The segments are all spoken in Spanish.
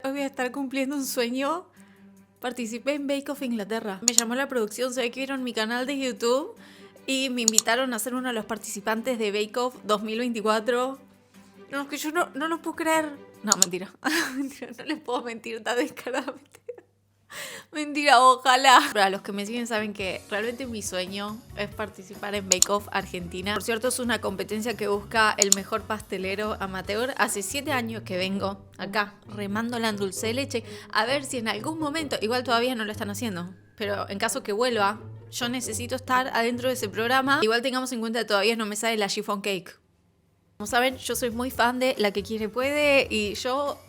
Hoy voy a estar cumpliendo un sueño. Participé en Bake Off Inglaterra. Me llamó la producción, se ve que vieron mi canal de YouTube y me invitaron a ser uno de los participantes de Bake Off 2024. No, es que yo no los puedo creer. No, mentira. Mentira, no les puedo mentir tan descaradamente. Mentira, ojalá. Para los que me siguen saben que realmente mi sueño es participar en Bake Off Argentina. Por cierto, es una competencia que busca el mejor pastelero amateur. Hace 7 años que vengo acá remándola en dulce de leche. A ver si en algún momento, igual todavía no lo están haciendo, pero en caso que vuelva, yo necesito estar adentro de ese programa. Igual tengamos en cuenta que todavía no me sale la chiffon cake. Como saben, yo soy muy fan de La que quiere puede y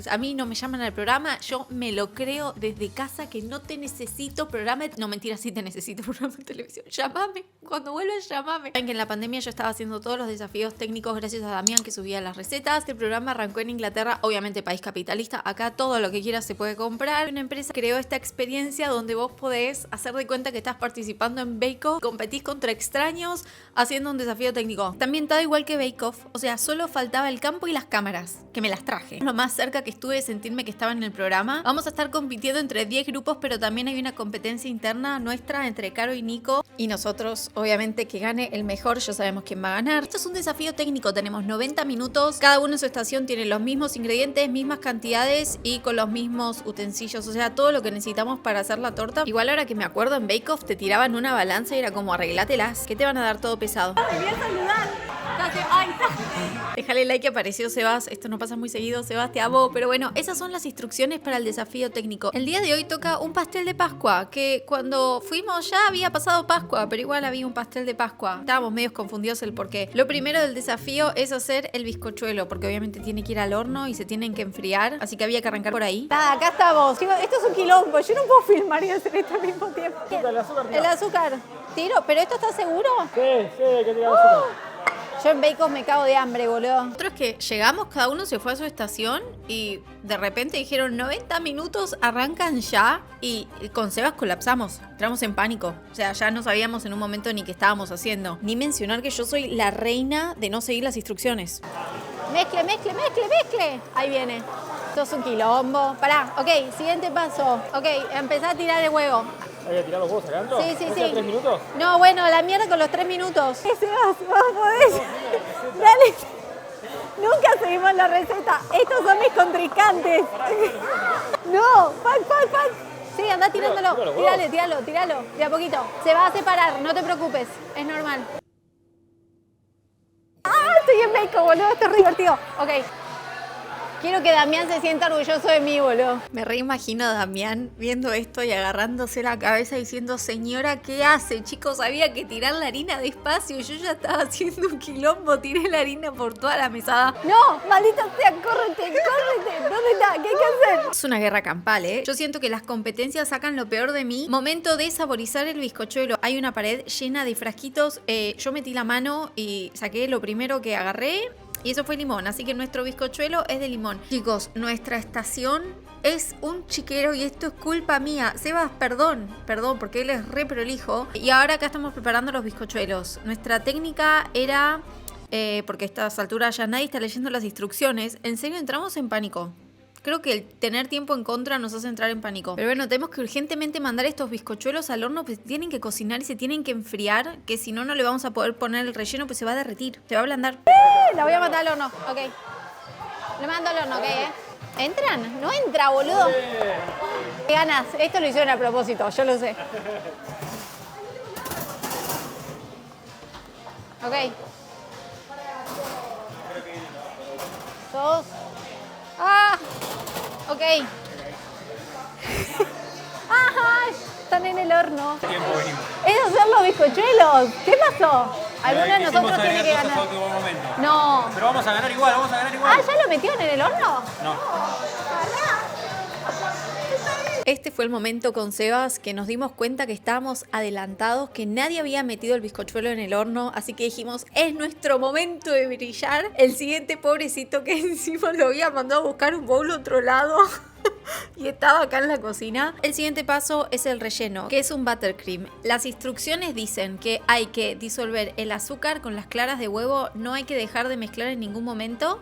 a mí no me llaman al programa, yo me lo creo desde casa que no te necesito programa. No, mentira, sí te necesito programa de televisión. Llámame, cuando vuelvas llámame. Saben que en la pandemia yo estaba haciendo todos los desafíos técnicos gracias a Damián que subía las recetas. El programa arrancó en Inglaterra, obviamente país capitalista. Acá todo lo que quieras se puede comprar. Una empresa creó esta experiencia donde vos podés hacer de cuenta que estás participando en Bake Off, competís contra extraños haciendo un desafío técnico. También todo igual que Bake Off, o sea, solo faltaba el campo y las cámaras, que me las traje. Lo más cerca que estuve de sentirme que estaba en el programa. Vamos a estar compitiendo entre 10 grupos, pero también hay una competencia interna nuestra entre Caro y Nico. Y nosotros, obviamente, que gane el mejor, ya sabemos quién va a ganar. Esto es un desafío técnico, tenemos 90 minutos. Cada uno en su estación tiene los mismos ingredientes, mismas cantidades y con los mismos utensilios. O sea, todo lo que necesitamos para hacer la torta. Igual ahora que me acuerdo, en Bake Off te tiraban una balanza y era como arreglátelas, que te van a dar todo pesado. Te voy a saludar. Ahí está. Déjale like que apareció Sebas, esto no pasa muy seguido, Sebas, te amo. Pero bueno, esas son las instrucciones para el desafío técnico. El día de hoy toca un pastel de Pascua, que cuando fuimos ya había pasado Pascua, pero igual había un pastel de Pascua. Estábamos medio confundidos el porqué. Lo primero del desafío es hacer el bizcochuelo, porque obviamente tiene que ir al horno y se tienen que enfriar, así que había que arrancar por ahí. Nada, acá estamos. Chicos, esto es un quilombo, yo no puedo filmar y hacer esto al mismo tiempo. El azúcar, El azúcar. Tiro, pero esto está seguro. Sí, que tirar azúcar. Yo en Bake Off me cago de hambre, boludo. Nosotros que llegamos, cada uno se fue a su estación y de repente dijeron 90 minutos, arrancan ya y con Sebas colapsamos, entramos en pánico. O sea, ya no sabíamos en un momento ni qué estábamos haciendo. Ni mencionar que yo soy la reina de no seguir las instrucciones. Mezcle, mezcle, mezcle, mezcle. Ahí viene. Esto es un quilombo. Pará, ok, siguiente paso. Ok, empezá a tirar el huevo. ¿Hay que tirar los huevos acá adentro? Sí, sí, ¿No sí. quedan 3 minutos? No, bueno, la mierda con los 3 minutos. ¿Qué se va? ¿Vos podés? Dale. Nunca seguimos la receta. Estos son mis contrincantes. No, fuck. Sí, andá tirándolo. Tíralo. De a poquito. Se va a separar, no te preocupes. Es normal. ¡Ah! Estoy en Bake Off, boludo. Esto es re divertido. Ok. Quiero que Damián se sienta orgulloso de mí, boludo. Me reimagino a Damián viendo esto y agarrándose la cabeza diciendo, señora, ¿qué hace? Chicos, había que tirar la harina despacio. Yo ya estaba haciendo un quilombo, tiré la harina por toda la mesada. No, maldita sea, córrete. ¿Dónde está? ¿Qué hay que hacer? Es una guerra campal, ¿eh? Yo siento que las competencias sacan lo peor de mí. Momento de saborizar el bizcochuelo. Hay una pared llena de frasquitos. Yo metí la mano y saqué lo primero que agarré. Y eso fue limón, así que nuestro bizcochuelo es de limón. Chicos, nuestra estación es un chiquero y esto es culpa mía. Sebas, perdón, porque él es re prolijo. Y ahora acá estamos preparando los bizcochuelos. Nuestra técnica era, porque a estas alturas ya nadie está leyendo las instrucciones, en serio entramos en pánico. Creo que el tener tiempo en contra nos hace entrar en pánico. Pero bueno, tenemos que urgentemente mandar estos bizcochuelos al horno, pues tienen que cocinar y se tienen que enfriar, que si no, no le vamos a poder poner el relleno, pues se va a derretir, se va a ablandar. La voy a mandar al horno, ok. Le mando al horno, ok, ¿Entran? No entra, boludo. ¿Qué ganas? Esto lo hicieron a propósito, yo lo sé. Ok. 2. ¡Ah! Ok. ¡Ah! Están en el horno. Tiempo venimos. Es hacer los bizcochuelos. ¿Qué pasó? Alguno de nosotros tiene que ganar. No. Pero vamos a ganar igual. Ah, ¿ya lo metieron en el horno? No. Este fue el momento con Sebas que nos dimos cuenta que estábamos adelantados, que nadie había metido el bizcochuelo en el horno, así que dijimos, es nuestro momento de brillar. El siguiente pobrecito que encima lo había mandado a buscar un bowl a otro lado y estaba acá en la cocina. El siguiente paso es el relleno, que es un buttercream. Las instrucciones dicen que hay que disolver el azúcar con las claras de huevo, no hay que dejar de mezclar en ningún momento.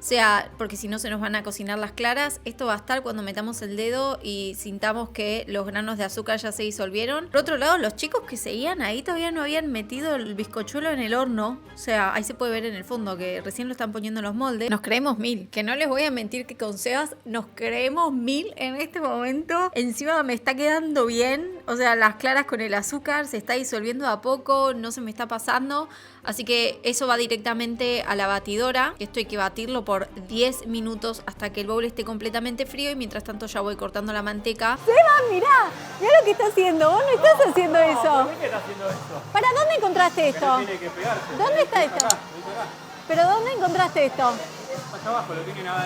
sea, porque si no se nos van a cocinar las claras. Esto va a estar cuando metamos el dedo y sintamos que los granos de azúcar ya se disolvieron. Por otro lado, los chicos que seguían ahí todavía no habían metido el bizcochuelo en el horno. O sea, ahí se puede ver en el fondo que recién lo están poniendo en los moldes. Nos creemos 1000. Que no les voy a mentir que con Sebas nos creemos 1000 en este momento. Encima me está quedando bien. O sea, las claras con el azúcar se está disolviendo a poco. No se me está pasando. Así que eso va directamente a la batidora. Esto hay que batirlo por 10 minutos hasta que el bowl esté completamente frío. Y mientras tanto ya voy cortando la manteca. Seba, mirá lo que está haciendo. Vos no estás haciendo eso. ¿Por qué está haciendo esto? ¿Para dónde encontraste esto? Tiene que pegarse. ¿Dónde está esto? Acá. ¿Pero dónde encontraste esto? Acá abajo lo tienen a...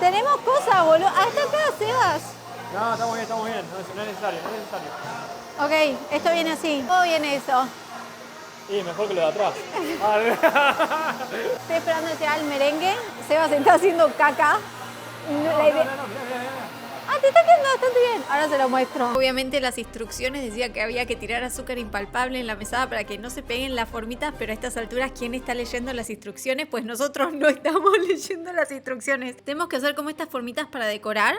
Tenemos cosas, boludo. Hasta acá, Sebas. No, estamos bien, estamos bien. No es necesario, no es necesario. Ok, esto viene así. ¿Cómo viene eso? Sí, mejor que lo de atrás. Estoy esperando que sea el merengue. Sebas se está haciendo caca. La idea- Ah, te está quedando bastante bien. Ahora se lo muestro. Obviamente las instrucciones decía que había que tirar azúcar impalpable en la mesada para que no se peguen las formitas, pero a estas alturas, ¿quién está leyendo las instrucciones? Pues nosotros no estamos leyendo las instrucciones. Tenemos que hacer como estas formitas para decorar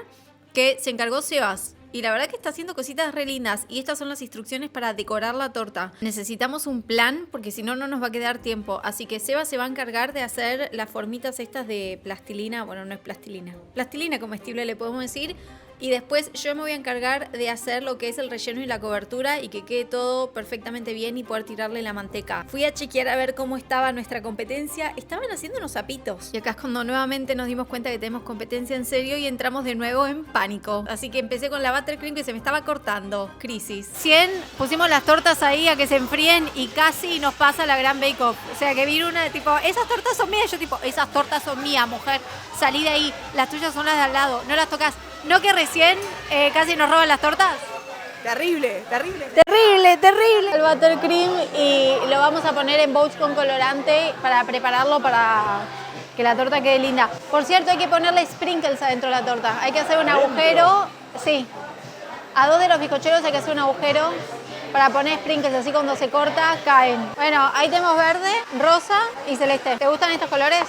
que se encargó Sebas. Y la verdad que está haciendo cositas re lindas. Y estas son las instrucciones para decorar la torta. Necesitamos un plan porque si no, no nos va a quedar tiempo. Así que Seba se va a encargar de hacer las formitas estas de plastilina. Bueno, no es plastilina. Plastilina comestible le podemos decir. Y después yo me voy a encargar de hacer lo que es el relleno y la cobertura y que quede todo perfectamente bien y poder tirarle la manteca. Fui a chequear a ver cómo estaba nuestra competencia. Estaban haciendo unos zapitos. Y acá es cuando nuevamente nos dimos cuenta que tenemos competencia en serio y entramos de nuevo en pánico. Así que empecé con la buttercream que se me estaba cortando. Crisis. 100, pusimos las tortas ahí a que se enfríen y casi nos pasa la gran Bake Off. O sea, que vino una tipo, esas tortas son mías. Yo tipo, esas tortas son mías, mujer. Salí de ahí. Las tuyas son las de al lado. No las tocas. ¿No que recién casi nos roban las tortas? Terrible, terrible. Terrible, terrible. El buttercream y lo vamos a poner en bowls con colorante para prepararlo para que la torta quede linda. Por cierto, hay que ponerle sprinkles adentro de la torta. Hay que hacer un agujero. Sí. A 2 de los bizcocheros hay que hacer un agujero para poner sprinkles. Así cuando se corta, caen. Bueno, ahí tenemos verde, rosa y celeste. ¿Te gustan estos colores?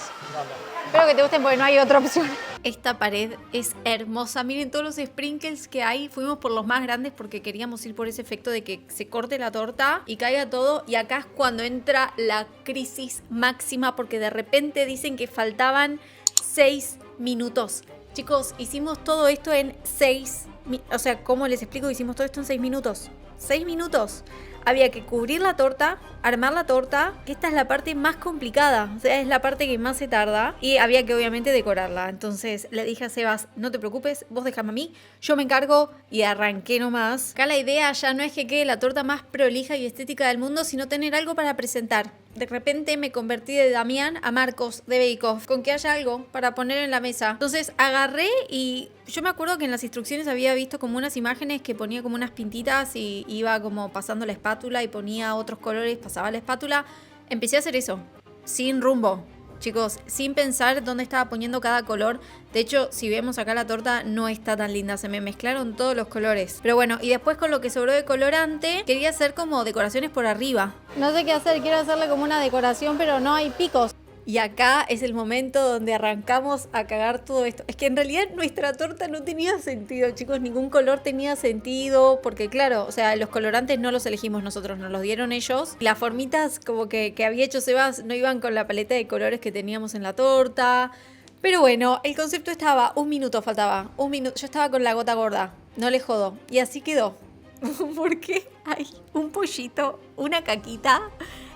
Espero que te gusten porque no hay otra opción. Esta pared es hermosa. Miren todos los sprinkles que hay. Fuimos por los más grandes porque queríamos ir por ese efecto de que se corte la torta y caiga todo. Y acá es cuando entra la crisis máxima porque de repente dicen que faltaban 6 minutos. Chicos, hicimos todo esto en 6 minutos. O sea, ¿cómo les explico? Hicimos todo esto en 6 minutos. 6 minutos. Había que cubrir la torta, armar la torta, que esta es la parte más complicada, o sea, es la parte que más se tarda y había que obviamente decorarla. Entonces le dije a Sebas, no te preocupes, vos déjame a mí, yo me encargo y arranqué nomás. Acá la idea ya no es que quede la torta más prolija y estética del mundo, sino tener algo para presentar. De repente me convertí de Damián a Marcos de Bake Off, con que haya algo para poner en la mesa. Entonces agarré y yo me acuerdo que en las instrucciones había visto como unas imágenes que ponía como unas pintitas y iba como pasando la espátula y ponía otros colores, pasaba la espátula. Empecé a hacer eso, sin rumbo. Chicos, sin pensar dónde estaba poniendo cada color. De hecho, si vemos acá la torta, no está tan linda. Se me mezclaron todos los colores. Pero bueno, y después con lo que sobró de colorante, quería hacer como decoraciones por arriba. No sé qué hacer, quiero hacerle como una decoración, pero no hay picos. Y acá es el momento donde arrancamos a cagar todo esto. Es que en realidad nuestra torta no tenía sentido, chicos. Ningún color tenía sentido. Porque claro, o sea, los colorantes no los elegimos nosotros, nos los dieron ellos. Las formitas como que había hecho Sebas no iban con la paleta de colores que teníamos en la torta. Pero bueno, el concepto estaba, 1 minuto faltaba. 1 minuto, yo estaba con la gota gorda. No le jodo. Y así quedó. Porque hay un pollito, una caquita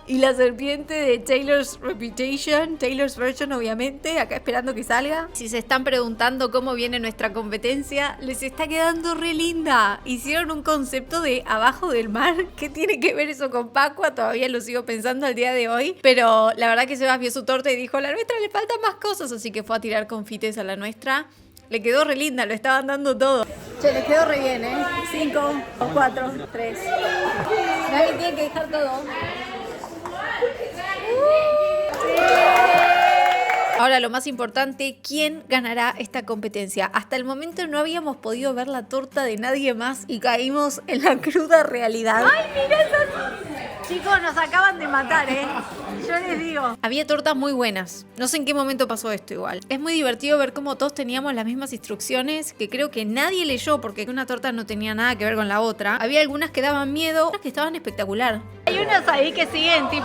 y la serpiente de Taylor's Reputation, Taylor's Version obviamente, acá esperando que salga. Si se están preguntando cómo viene nuestra competencia, les está quedando re linda. Hicieron un concepto de abajo del mar. ¿Qué tiene que ver eso con Pascua? Todavía lo sigo pensando al día de hoy. Pero la verdad que Sebas vio su torta y dijo, a la nuestra le faltan más cosas, así que fue a tirar confites a la nuestra. Le quedó re linda, lo estaban dando todo. Che, les quedó re bien, 5, 4, 3. Nadie tiene que dejar todo. Ahora lo más importante, ¿quién ganará esta competencia? Hasta el momento no habíamos podido ver la torta de nadie más y caímos en la cruda realidad. ¡Ay, mira esa! Chicos, nos acaban de matar, ¿eh? Yo les digo. Había tortas muy buenas. No sé en qué momento pasó esto igual. Es muy divertido ver cómo todos teníamos las mismas instrucciones, que creo que nadie leyó porque una torta no tenía nada que ver con la otra. Había algunas que daban miedo, otras que estaban espectacular. Hay unos ahí que siguen tipo...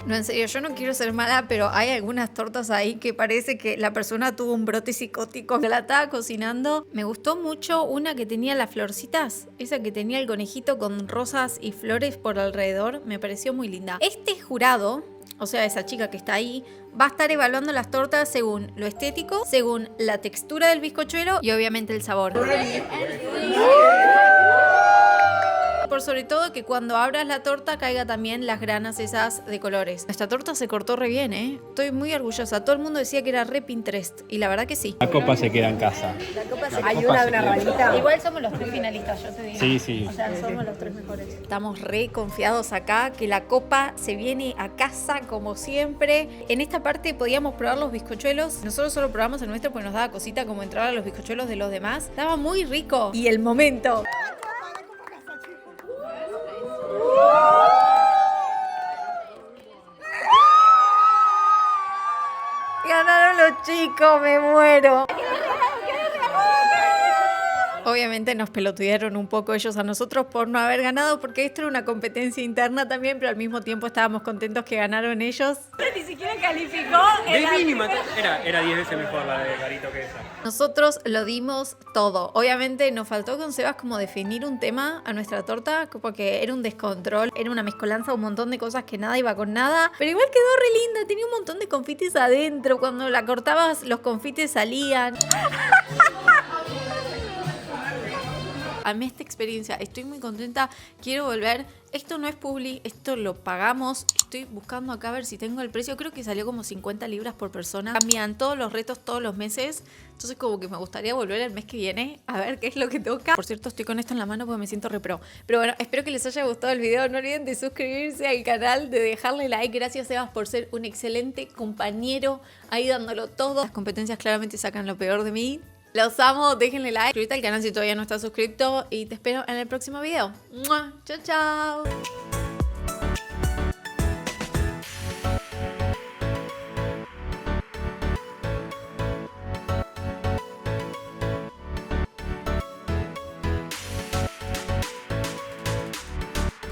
No, en serio, yo no quiero ser mala, pero hay algunas tortas ahí que parece que la persona tuvo un brote psicótico que la estaba cocinando. Me gustó mucho una que tenía las florcitas, esa que tenía el conejito con rosas y flores por alrededor. Me pareció muy linda. Este jurado, o sea, esa chica que está ahí, va a estar evaluando las tortas según lo estético, según la textura del bizcochuelo y obviamente el sabor. Por sobre todo que cuando abras la torta caiga también las granas esas de colores. Esta torta se cortó re bien, ¿eh? Estoy muy orgullosa. Todo el mundo decía que era re Pinterest y la verdad que sí. La copa se queda en casa. Hay una de una rayita. Igual somos los 3 finalistas, yo te digo. Sí, sí. O sea, somos los 3 mejores. Estamos re confiados acá que la copa se viene a casa como siempre. En esta parte podíamos probar los bizcochuelos. Nosotros solo probamos el nuestro porque nos daba cosita como entrar a los bizcochuelos de los demás. Estaba muy rico. Y el momento. Ganaron los chicos, me muero. Obviamente nos pelotudearon un poco ellos a nosotros por no haber ganado, porque esto era una competencia interna también, pero al mismo tiempo estábamos contentos que ganaron ellos. Ni siquiera calificó. De mínima. Era 10 veces mejor la de Garito que esa. Nosotros lo dimos todo. Obviamente nos faltó con Sebas como definir un tema a nuestra torta, porque era un descontrol, era una mezcolanza de un montón de cosas que nada iba con nada, pero igual quedó re linda, tenía un montón de confites adentro, cuando la cortabas los confites salían. Amé esta experiencia, estoy muy contenta, quiero volver. Esto no es publi, esto lo pagamos. Estoy buscando acá a ver si tengo el precio. Creo que salió como 50 libras por persona. Cambian todos los retos todos los meses. Entonces como que me gustaría volver el mes que viene a ver qué es lo que toca. Por cierto, estoy con esto en la mano porque me siento re pro. Pero bueno, espero que les haya gustado el video. No olviden de suscribirse al canal, de dejarle like. Gracias, Sebas, por ser un excelente compañero ahí dándolo todo. Las competencias claramente sacan lo peor de mí. Los amo, déjenle like, suscríbete al canal si todavía no estás suscrito y te espero en el próximo video. ¡Mua! ¡Chao, chao!